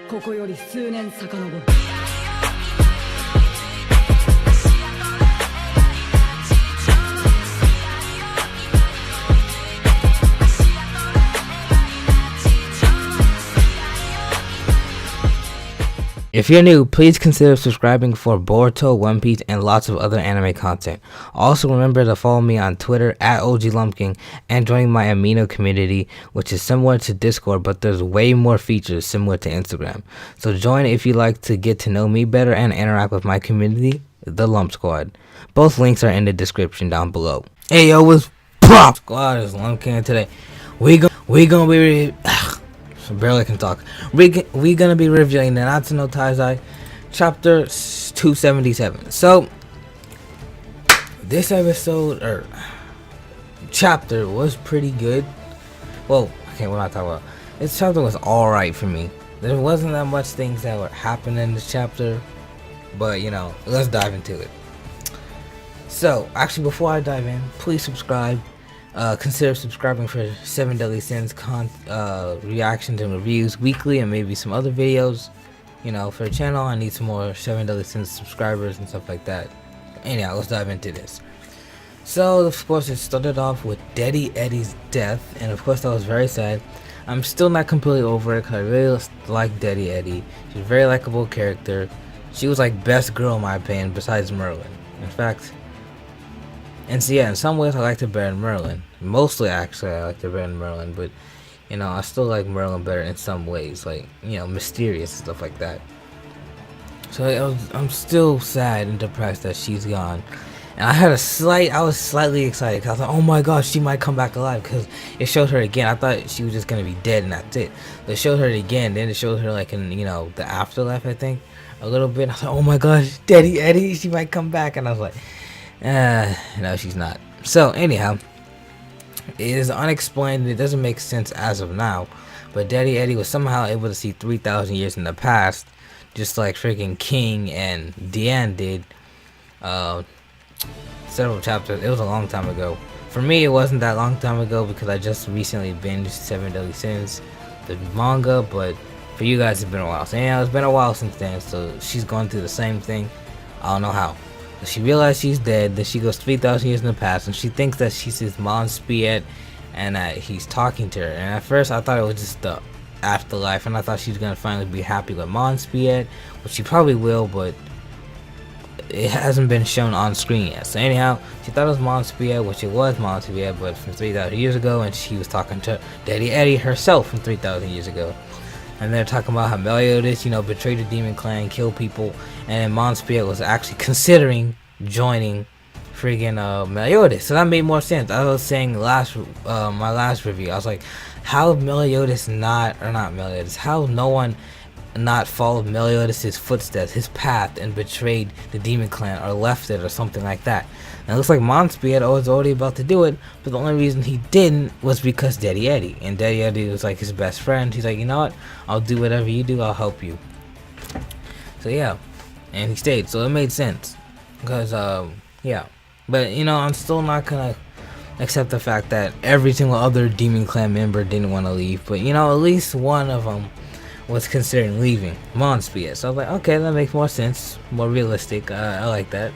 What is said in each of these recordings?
ここより数年遡る。If you're new, please consider subscribing for Boruto, One Piece, and lots of other anime content. Also remember to follow me on Twitter at OGLumpking and join my Amino community, which is similar to Discord, but there's way more features similar to Instagram. So join if you like to get to know me better and interact with my community, the Lump Squad. Both links are in the description down below. Hey yo, what's pop? Squad is Lumpking today. We gonna be I barely can talk. We gonna be reviewing the Nanatsu no Taizai chapter 277. So this episode or chapter was pretty good. Well, okay, we're not talking about. This chapter was alright for me. There wasn't that much things that were happening in this chapter, but you know, let's dive into it. So actually, before I dive in, please subscribe. Consider subscribing for 7 Deadly Sins reactions and reviews weekly, and maybe some other videos. You know, for the channel, I need some more 7 Deadly Sins subscribers and stuff like that. Anyhow, let's dive into this. So, of course, it started off with Daddy Eddie's death, and of course, that was very sad. I'm still not completely over it because I really like Daddy Eddie. She's a very likable character. She was like best girl in my opinion, besides Merlin. In fact. And so yeah, in some ways I liked her better than Merlin. Mostly actually I liked her better than Merlin, but you know, I still like Merlin better in some ways, like, you know, mysterious and stuff like that. So I'm still sad and depressed that she's gone. And I was slightly excited because I thought, oh my gosh, she might come back alive, because it showed her again. I thought she was just going to be dead and that's it. But it showed her again, then it showed her like in, you know, the afterlife, I think, a little bit. I thought, oh my gosh, Daddy Eddie, she might come back. And I was like, no, she's not. So anyhow, it is unexplained. It doesn't make sense as of now, but Daddy Eddie was somehow able to see 3,000 years in the past, just like freaking King and Deanne did. Several chapters. It was a long time ago. For me, it wasn't that long time ago because I just recently binged 7 Deadly Sins, the manga. But for you guys, it's been a while. So yeah, it's been a while since then. So she's going through the same thing. I don't know how. She realized she's dead, then she goes 3,000 years in the past, and she thinks that she sees Monspiet and that he's talking to her. And at first I thought it was just the afterlife, and I thought she was going to finally be happy with Monspiet, which she probably will, but it hasn't been shown on screen yet. So anyhow, she thought it was Monspiet, which it was Monspiet, but from 3,000 years ago, and she was talking to Daddy Eddie herself from 3,000 years ago. And they're talking about how Meliodas, you know, betrayed the demon clan, killed people, and Monspiet was actually considering joining friggin' Meliodas. So that made more sense. I was saying my last review, I was like, how Meliodas not Meliodas, how no one not followed Meliodas' footsteps, his path, and betrayed the demon clan or left it or something like that. And it looks like Monspiet was already about to do it, but the only reason he didn't was because Daddy Eddie. And Daddy Eddie was like his best friend. He's like, you know what? I'll do whatever you do. I'll help you. So yeah, and he stayed. So it made sense. Because yeah, but you know, I'm still not gonna accept the fact that every single other demon clan member didn't want to leave. But you know, at least one of them was considering leaving, Monspiet. So I was like, okay, that makes more sense, more realistic. I like that.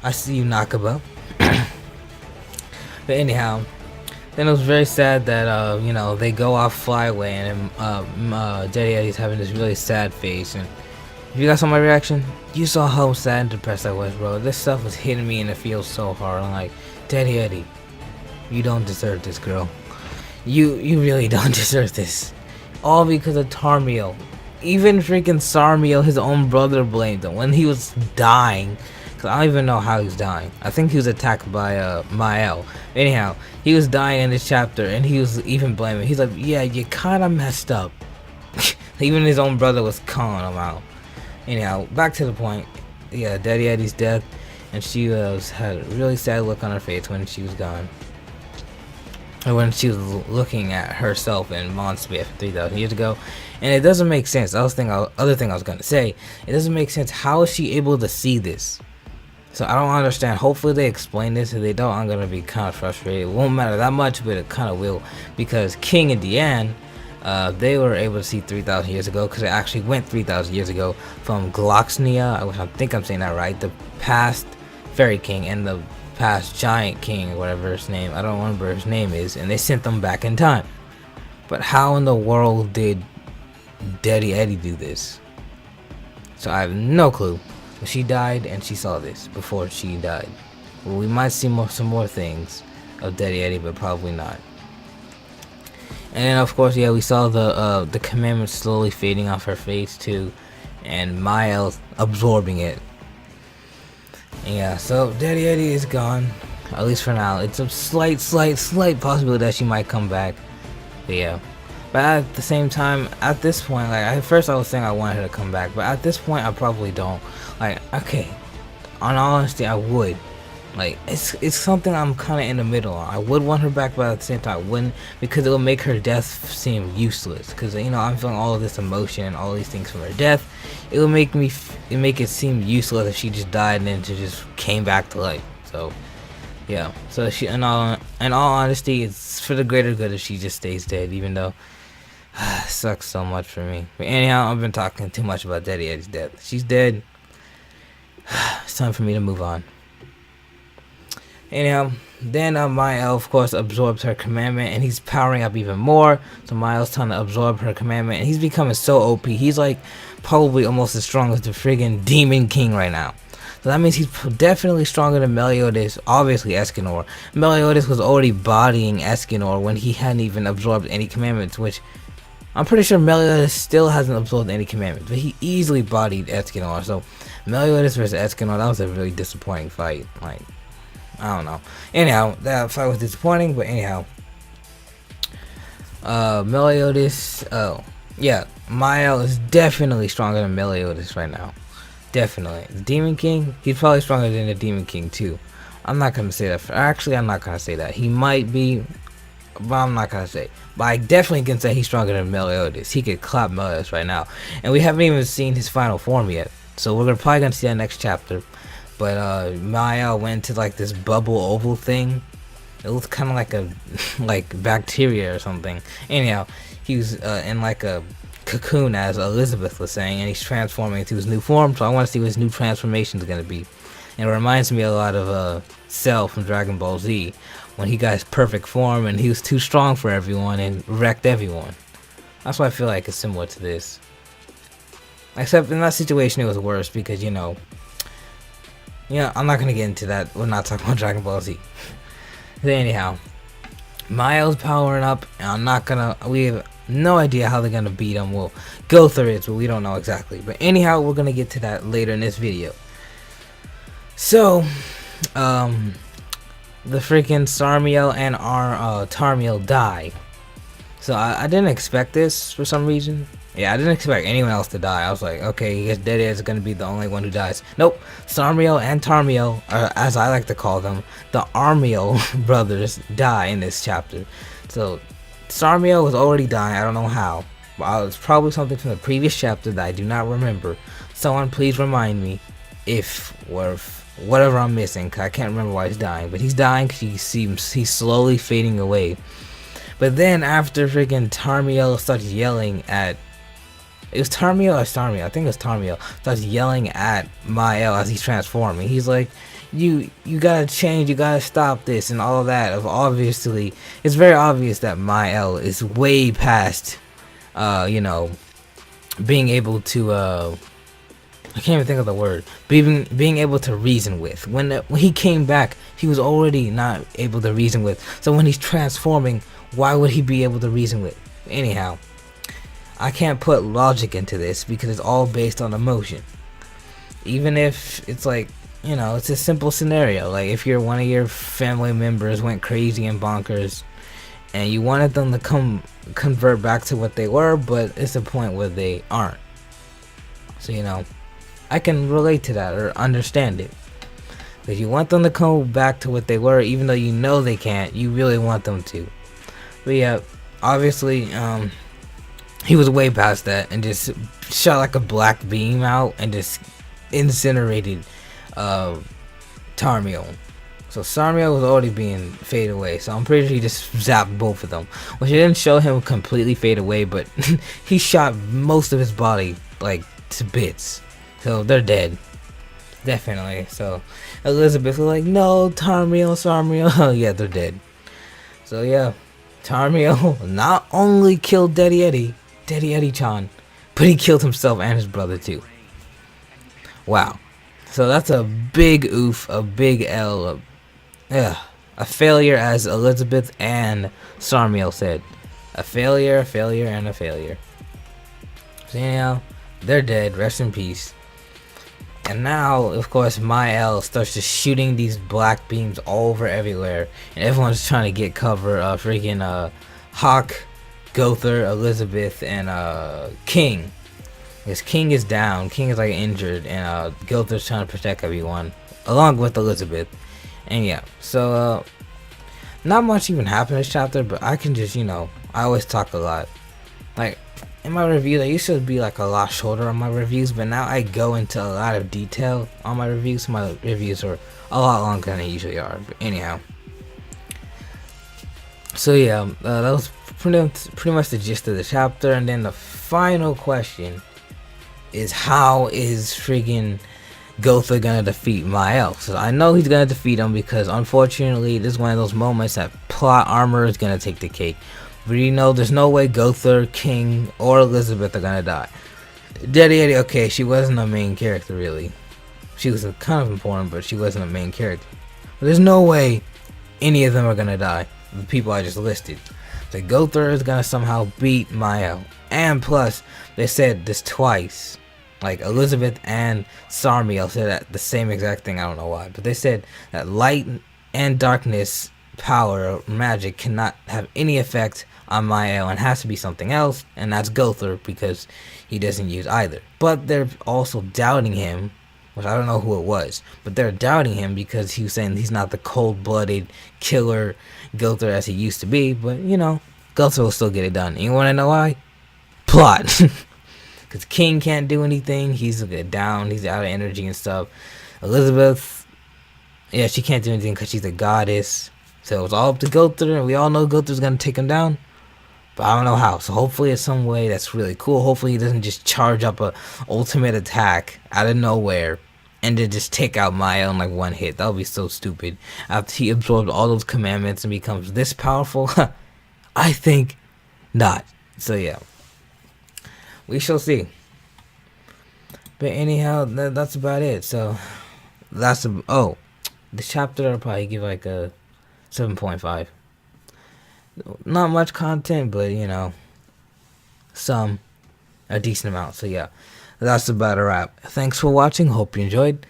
I see you, Nakaba. But anyhow, then it was very sad that you know, they go off fly away, and Daddy Eddie's having this really sad face. And if you guys saw my reaction, you saw how sad and depressed I was, bro. This stuff was hitting me and it feels so hard. I'm like, Daddy Eddie, you don't deserve this, girl. You really don't deserve this. All because of Tarmiel. Even freaking Sarmiel, his own brother, blamed him when he was dying. Cause I don't even know how he's dying. I think he was attacked by Mael. Anyhow, he was dying in this chapter, and he was even blaming. He's like, yeah, you kind of messed up. Even his own brother was calling him out. Anyhow, back to the point. Yeah, Daddy Eddie's death, and she had a really sad look on her face when she was gone. And when she was looking at herself in Monspiet 3,000 years ago, and it doesn't make sense. Other thing I was gonna say, it doesn't make sense. How is she able to see this? So I don't understand. Hopefully they explain this. If they don't, I'm gonna be kind of frustrated. It won't matter that much, but it kind of will, because King and Deanne They were able to see 3,000 years ago because it actually went 3,000 years ago from Gloxnia, I think I'm saying that right, the past fairy king and the past giant king, whatever his name, I don't remember his name is, and they sent them back in time. But how in the world did Daddy Eddie do this? So I have no clue. But she died and she saw this before she died. Well, we might see some more things of Daddy Eddie, but probably not. And then of course, yeah, we saw the commandment slowly fading off her face too, and Miles absorbing it. And yeah, so Daddy Eddie is gone, at least for now. It's a slight possibility that she might come back. But yeah. But at the same time, at this point, like at first I was saying I wanted her to come back, but at this point I probably don't. Like, okay, on honesty, I would. Like, it's something I'm kind of in the middle on. I would want her back, but at the same time I wouldn't, because it will make her death seem useless. Because, you know, I'm feeling all of this emotion, all these things from her death. It will make it seem useless if she just died and then she just came back to life. So yeah, so she, in all honesty, it's for the greater good if she just stays dead, even though it sucks so much for me. But anyhow, I've been talking too much about Daddy Eddie's death. She's dead. It's time for me to move on. Anyhow, then Maya, of course, absorbs her commandment, and he's powering up even more. So Miles trying to absorb her commandment, and he's becoming so OP. He's like probably almost as strong as the friggin' Demon King right now. So that means he's definitely stronger than Meliodas, obviously Escanor. Meliodas was already bodying Escanor when he hadn't even absorbed any commandments, which I'm pretty sure Meliodas still hasn't absorbed any commandments, but he easily bodied Escanor. So Meliodas versus Escanor, that was a really disappointing fight. Like, I don't know. Anyhow, that fight was disappointing, but anyhow. Meliodas, oh, yeah, Mael is definitely stronger than Meliodas right now. Definitely. The Demon King, he's probably stronger than the Demon King too. I'm not gonna say that. Actually, I'm not gonna say that. He might be, but I'm not gonna say. But I definitely can say he's stronger than Meliodas. He could clap Meliodas right now, and we haven't even seen his final form yet. So we're probably gonna see that next chapter. But Maya went to like this bubble oval thing. It looked kind of like a like bacteria or something. Anyhow, he was in like a cocoon, as Elizabeth was saying, and he's transforming into his new form. So I want to see what his new transformation is gonna be. And it reminds me a lot of Cell from Dragon Ball Z, when he got his perfect form and he was too strong for everyone and wrecked everyone. That's why I feel like it's similar to this. Except in that situation it was worse because, you know, I'm not gonna get into that. We're not talking about Dragon Ball Z. But anyhow, Miles powering up, and we have no idea how they're gonna beat him. Well, Gowther is, but we don't know exactly. But anyhow, we're gonna get to that later in this video. So, the freaking Sarmiel and our Tarmiel die. So I didn't expect this for some reason. Yeah, I didn't expect anyone else to die. I was like, okay, I guess Dead is going to be the only one who dies. Nope, Sarmiel and Tarmiel, or as I like to call them, the Armiel brothers, die in this chapter. So Sarmiel was already dying, I don't know how. But it's probably something from the previous chapter that I do not remember. Someone please remind me if whatever I'm missing, cause I can't remember why he's dying. But he's dying because he's slowly fading away. But then after freaking Tarmiel starts yelling at, it was Tarmiel or Starmiel, I think it was Tarmiel, starts yelling at Mael as he's transforming. He's like, you gotta change, you gotta stop this and all of that. Obviously, it's very obvious that Mael is way past, being able to, I can't even think of the word, being able to reason with. When he came back, he was already not able to reason with. So when he's transforming, why would he be able to reason with? Anyhow, I can't put logic into this because it's all based on emotion. Even if it's like, it's a simple scenario. Like if one of your family members went crazy and bonkers and you wanted them to convert back to what they were, but it's a point where they aren't. So, I can relate to that or understand it. Because you want them to come back to what they were, even though you know they can't, you really want them to. But yeah, obviously, he was way past that and just shot like a black beam out and just incinerated Tarmiel. So Sarmio was already being faded away, so I'm pretty sure he just zapped both of them. Which it didn't show him completely fade away, but he shot most of his body, like, to bits. So they're dead. Definitely. So Elizabeth was like, no, Tarmio, Sarmio. Yeah, they're dead. So yeah, Tarmio not only killed Daddy Eddie-chan, but he killed himself and his brother too. Wow. So that's a big oof, a big L, a failure, as Elizabeth and Sarmiel said. A failure, and a failure. So anyhow, they're dead. Rest in peace. And now, of course, Mael starts just shooting these black beams all over everywhere, and everyone's trying to get cover. Freaking Hawk, Gowther, Elizabeth, and King. Because King is down. King is like injured, and Gowther's trying to protect everyone, along with Elizabeth. And yeah, so not much even happened in this chapter, but I can just, I always talk a lot. Like, in my reviews, I used to be like a lot shorter on my reviews, but now I go into a lot of detail on my reviews. So my reviews are a lot longer than they usually are. But anyhow, so yeah, that was pretty much the gist of the chapter. And then the final question is, how is friggin' Gowther gonna defeat Mael? So I know he's gonna defeat him, because unfortunately this is one of those moments that plot armor is gonna take the cake. But there's no way Gowther, King, or Elizabeth are gonna die. Daddy Eddie, okay, she wasn't a main character really. She was kind of important, but she wasn't a main character. But there's no way any of them are gonna die. The people I just listed. So Gowther is gonna somehow beat Mael. And plus, they said this twice. Like, Elizabeth and Sarmiel said that the same exact thing. I don't know why, but they said that light and darkness power or magic cannot have any effect on Mael, and has to be something else, and that's Gowther, because he doesn't use either. But they're also doubting him, which I don't know who it was, but they're doubting him because he was saying he's not the cold-blooded killer Gowther as he used to be. But Gowther will still get it done. And you want to know why? Plot. Because King can't do anything. He's down. He's out of energy and stuff. Elizabeth, yeah, she can't do anything because she's a goddess. So it's all up to Gowther, and we all know Gowther's going to take him down. But I don't know how. So hopefully it's some way that's really cool. Hopefully he doesn't just charge up a ultimate attack out of nowhere and then just take out Maya in like one hit. That would be so stupid. After he absorbed all those commandments and becomes this powerful? I think not. So yeah. We shall see. But anyhow, that's about it. So that's the chapter I'll probably give like a 7.5. Not much content, but a decent amount. So yeah, that's about a wrap. Thanks for watching. Hope you enjoyed.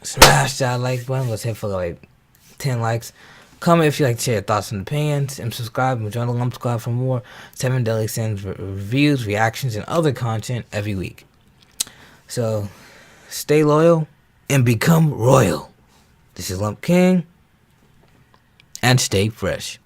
Smash that like button. Let's hit for like 10 likes. Comment if you like to share your thoughts and opinions, and subscribe and join the Lump Squad for more 7 Deadly Sins reviews, reactions, and other content every week. So, stay loyal and become royal. This is Lump King, and stay fresh.